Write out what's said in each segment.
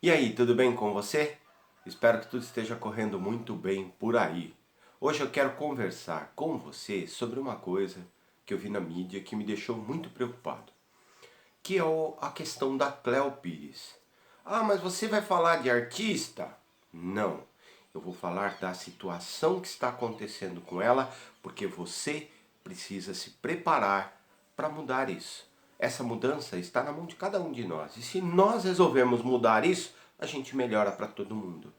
E aí, tudo bem com você? Espero que tudo esteja correndo muito bem por aí. Hoje eu quero conversar com você sobre uma coisa que eu vi na mídia que me deixou muito preocupado, que é a questão da Cleo Pires. Ah, mas você vai falar de artista? Não, eu vou falar da situação que está acontecendo com ela, porque você precisa se preparar para mudar isso. Essa mudança está na mão de cada um de nós. E se nós resolvermos mudar isso, a gente melhora para todo mundo.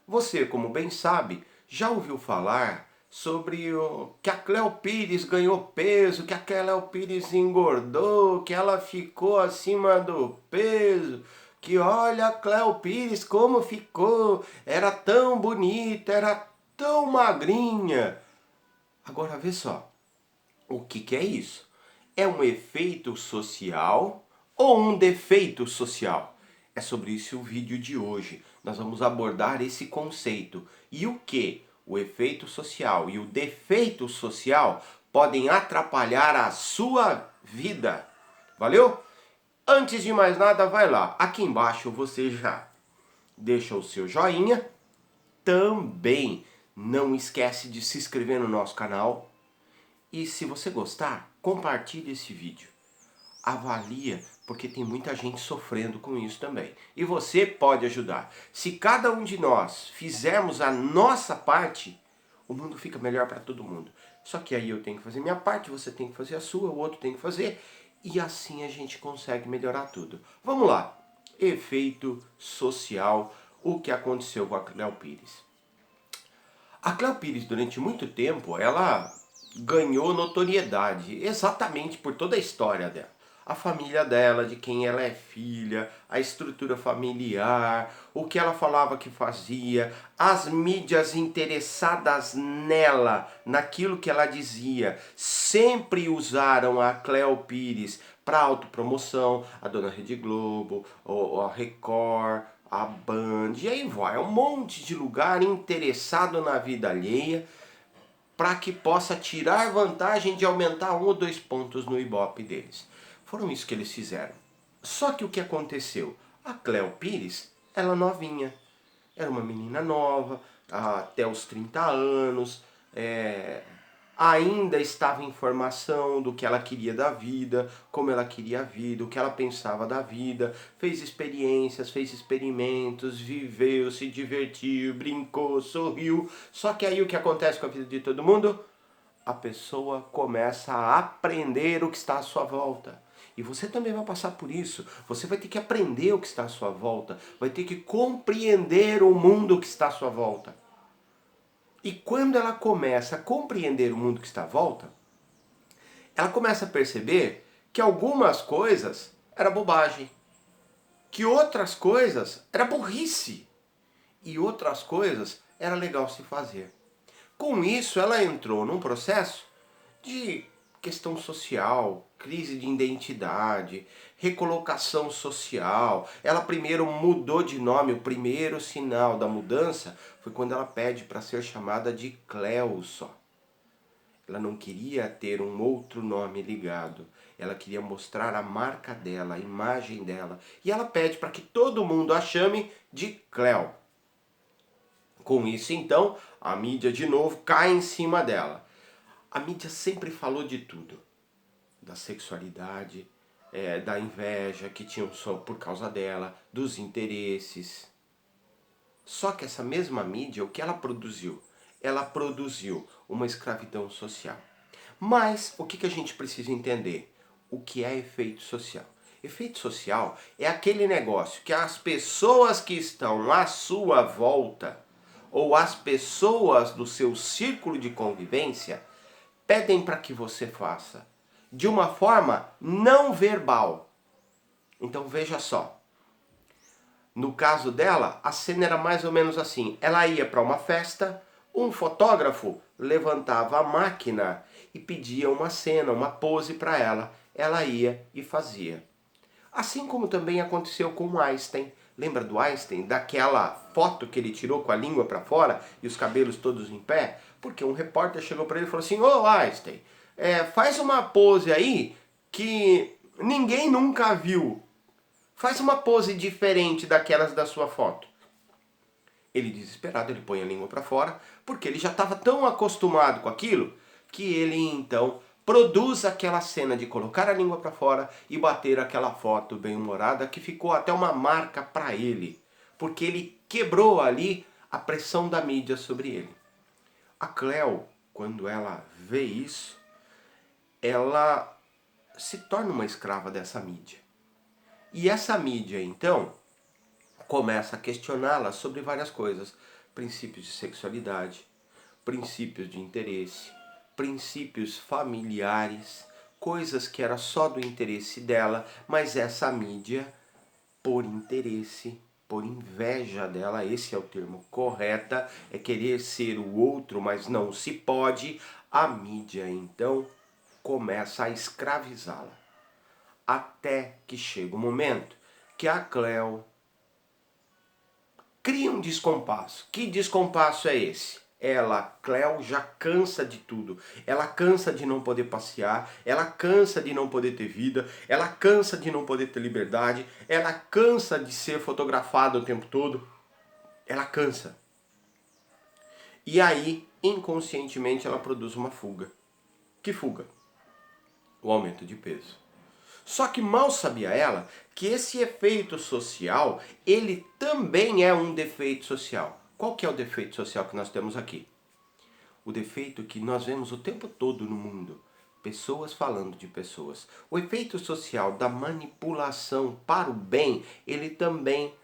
Você, como bem sabe, já ouviu falar sobre que a Cleo Pires ganhou peso, que a Cleo Pires engordou, que ela ficou acima do peso, que olha a Cleo Pires como ficou, era tão bonita, era tão magrinha. Agora vê só, o que é isso? É um efeito social ou um defeito social? É sobre isso o vídeo de hoje. Nós vamos abordar esse conceito e o que o efeito social e o defeito social podem atrapalhar a sua vida. Valeu? Antes de mais nada, vai lá. Aqui embaixo você já deixa o seu joinha. Também não esquece de se inscrever no nosso canal. E se você gostar, compartilhe esse vídeo. Avalia, porque tem muita gente sofrendo com isso também. E você pode ajudar. Se cada um de nós fizermos a nossa parte, o mundo fica melhor para todo mundo. Só que aí eu tenho que fazer minha parte, você tem que fazer a sua, o outro tem que fazer. E assim a gente consegue melhorar tudo. Vamos lá. Efeito social. O que aconteceu com a Cleo Pires? A Cleo Pires, durante muito tempo, ela ganhou notoriedade exatamente por toda a história dela. A família dela, de quem ela é filha, a estrutura familiar, o que ela falava que fazia, as mídias interessadas nela, naquilo que ela dizia, sempre usaram a Cleo Pires para autopromoção, a Dona Rede Globo, a Record, a Band, e aí vai, um monte de lugar interessado na vida alheia, para que possa tirar vantagem de aumentar 1 ou 2 pontos no Ibope deles. Foram isso que eles fizeram. Só que o que aconteceu? A Cleo Pires, ela novinha, era uma menina nova, até os 30 anos, ainda estava em formação do que ela queria da vida, como ela queria a vida, o que ela pensava da vida, fez experiências, fez experimentos, viveu, se divertiu, brincou, sorriu. Só que aí o que acontece com a vida de todo mundo? A pessoa começa a aprender o que está à sua volta. E você também vai passar por isso. Você vai ter que aprender o que está à sua volta, vai ter que compreender o mundo que está à sua volta. E quando ela começa a compreender o mundo que está à volta, ela começa a perceber que algumas coisas era bobagem, que outras coisas era burrice e outras coisas era legal se fazer. Com isso, ela entrou num processo de questão social, crise de identidade, recolocação social. Ela primeiro mudou de nome, o primeiro sinal da mudança foi quando ela pede para ser chamada de Cleo só. Ela não queria ter um outro nome ligado. Ela queria mostrar a marca dela, a imagem dela. E ela pede para que todo mundo a chame de Cleo. Com isso, então, a mídia de novo cai em cima dela. A mídia sempre falou de tudo. Da sexualidade, da inveja que tinham só por causa dela, dos interesses. Só que essa mesma mídia, o que ela produziu? Ela produziu uma escravidão social. Mas o que a gente precisa entender? O que é efeito social? Efeito social é aquele negócio que as pessoas que estão à sua volta, ou as pessoas do seu círculo de convivência, pedem para que você faça de uma forma não verbal. Então veja só. No caso dela, a cena era mais ou menos assim. Ela ia para uma festa, um fotógrafo levantava a máquina e pedia uma cena, uma pose para ela. Ela ia e fazia. Assim como também aconteceu com o Einstein. Lembra do Einstein? Daquela foto que ele tirou com a língua para fora e os cabelos todos em pé? Porque um repórter chegou para ele e falou assim: ô Einstein, faz uma pose aí que ninguém nunca viu. Faz uma pose diferente daquelas da sua foto. Ele, desesperado, ele põe a língua para fora, porque ele já estava tão acostumado com aquilo, que ele então produz aquela cena de colocar a língua para fora e bater aquela foto bem-humorada, que ficou até uma marca para ele, porque ele quebrou ali a pressão da mídia sobre ele. A Cleo, quando ela vê isso, ela se torna uma escrava dessa mídia. E essa mídia, então, começa a questioná-la sobre várias coisas. Princípios de sexualidade, princípios de interesse, princípios familiares, coisas que era só do interesse dela, mas essa mídia, por interesse, por inveja dela, esse é o termo correto, é querer ser o outro, mas não se pode, a mídia então começa a escravizá-la. Até que chega o momento que a Cleo cria um descompasso. Que descompasso é esse? Ela, Cleo, já cansa de tudo. Ela cansa de não poder passear, ela cansa de não poder ter vida, ela cansa de não poder ter liberdade, ela cansa de ser fotografada o tempo todo. Ela cansa. E aí, inconscientemente, ela produz uma fuga. Que fuga? O aumento de peso. Só que mal sabia ela que esse efeito social, ele também é um defeito social. Qual que é o defeito social que nós temos aqui? O defeito que nós vemos o tempo todo no mundo. Pessoas falando de pessoas. O efeito social da manipulação para o bem, ele também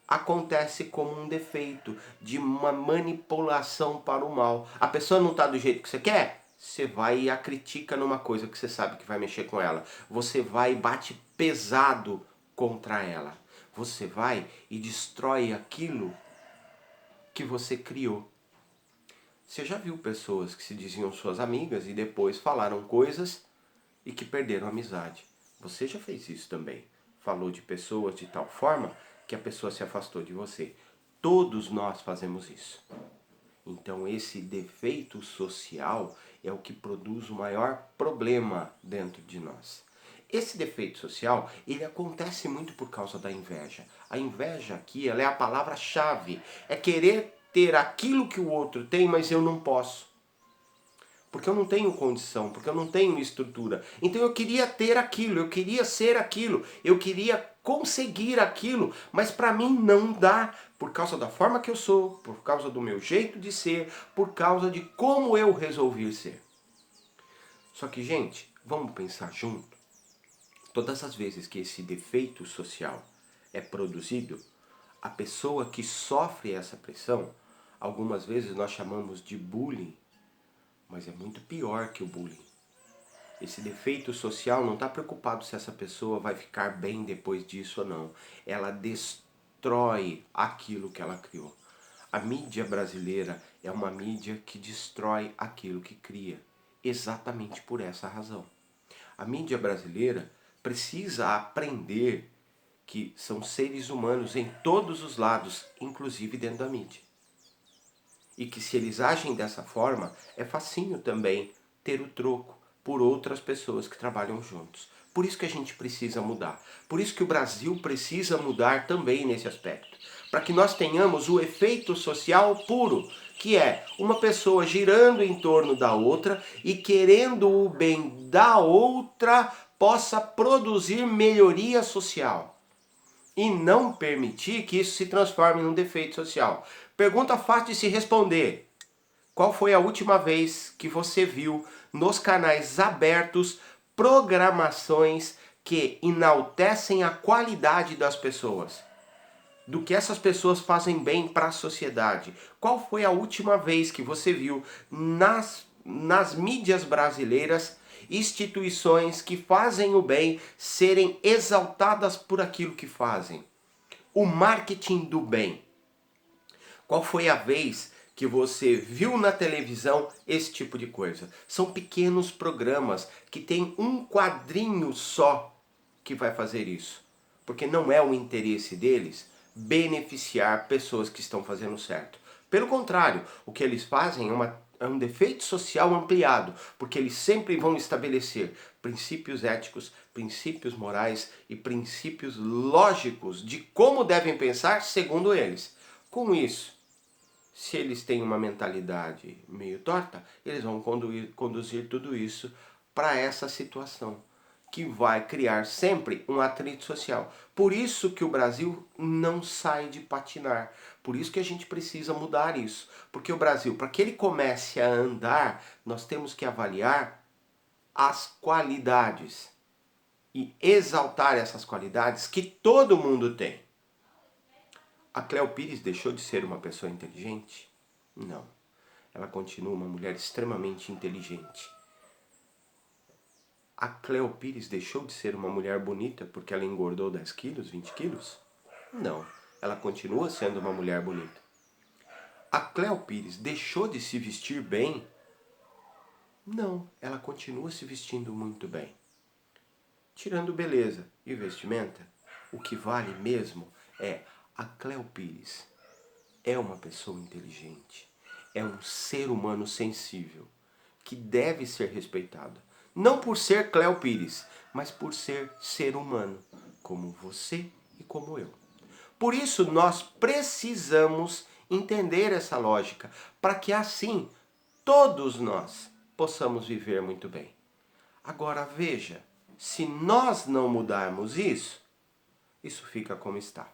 acontece como um defeito de uma manipulação para o mal. A pessoa não está do jeito que você quer? Você vai e a critica numa coisa que você sabe que vai mexer com ela. Você vai e bate pesado contra ela. Você vai e destrói aquilo que você criou. Você já viu pessoas que se diziam suas amigas e depois falaram coisas e que perderam a amizade? Você já fez isso também. Falou de pessoas de tal forma que a pessoa se afastou de você. Todos nós fazemos isso. Então esse defeito social é o que produz o maior problema dentro de nós. Esse defeito social, ele acontece muito por causa da inveja. A inveja aqui, ela é a palavra-chave. É querer ter aquilo que o outro tem, mas eu não posso. Porque eu não tenho condição, porque eu não tenho estrutura. Então eu queria ter aquilo, eu queria ser aquilo, eu queria conseguir aquilo, mas para mim não dá, por causa da forma que eu sou, por causa do meu jeito de ser, por causa de como eu resolvi ser. Só que, gente, vamos pensar junto. Todas as vezes que esse defeito social é produzido, a pessoa que sofre essa pressão, algumas vezes nós chamamos de bullying, mas é muito pior que o bullying. Esse defeito social não está preocupado se essa pessoa vai ficar bem depois disso ou não. Ela destrói aquilo que ela criou. A mídia brasileira é uma mídia que destrói aquilo que cria. Exatamente por essa razão. A mídia brasileira precisa aprender que são seres humanos em todos os lados, inclusive dentro da mídia. E que se eles agem dessa forma, é facinho também ter o troco por outras pessoas que trabalham juntos. Por isso que a gente precisa mudar. Por isso que o Brasil precisa mudar também nesse aspecto. Para que nós tenhamos o efeito social puro, que é uma pessoa girando em torno da outra e querendo o bem da outra possa produzir melhoria social. E não permitir que isso se transforme num defeito social. Pergunta fácil de se responder. Qual foi a última vez que você viu nos canais abertos programações que enaltecem a qualidade das pessoas? Do que essas pessoas fazem bem para a sociedade? Qual foi a última vez que você viu nas mídias brasileiras instituições que fazem o bem serem exaltadas por aquilo que fazem? O marketing do bem. Qual foi a vez que você viu na televisão esse tipo de coisa? São pequenos programas que tem um quadrinho só que vai fazer isso. Porque não é o interesse deles beneficiar pessoas que estão fazendo certo. Pelo contrário, o que eles fazem é um defeito social ampliado, porque eles sempre vão estabelecer princípios éticos, princípios morais e princípios lógicos de como devem pensar segundo eles. Com isso, se eles têm uma mentalidade meio torta, eles vão conduzir tudo isso para essa situação, que vai criar sempre um atrito social. Por isso que o Brasil não sai de patinar. Por isso que a gente precisa mudar isso. Porque o Brasil, para que ele comece a andar, nós temos que avaliar as qualidades e exaltar essas qualidades que todo mundo tem. A Cleo Pires deixou de ser uma pessoa inteligente? Não. Ela continua uma mulher extremamente inteligente. A Cleo Pires deixou de ser uma mulher bonita porque ela engordou 10 quilos, 20 quilos? Não. Ela continua sendo uma mulher bonita. A Cleo Pires deixou de se vestir bem? Não. Ela continua se vestindo muito bem. Tirando beleza e vestimenta, o que vale mesmo é a Cleo Pires. É uma pessoa inteligente. É um ser humano sensível que deve ser respeitado. Não por ser Cleo Pires, mas por ser humano, como você e como eu. Por isso nós precisamos entender essa lógica, para que assim todos nós possamos viver muito bem. Agora veja, se nós não mudarmos isso, isso fica como está.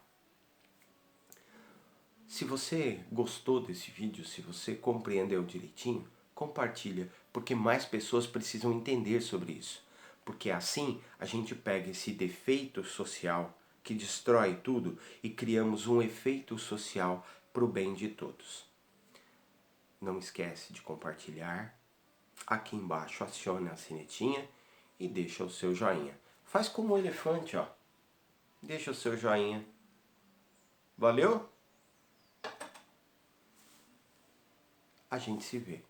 Se você gostou desse vídeo, se você compreendeu direitinho, compartilha, porque mais pessoas precisam entender sobre isso. Porque assim a gente pega esse defeito social que destrói tudo e criamos um efeito social para o bem de todos. Não esquece de compartilhar. Aqui embaixo aciona a sinetinha e deixa o seu joinha. Faz como um elefante, ó. Deixa o seu joinha. Valeu? A gente se vê.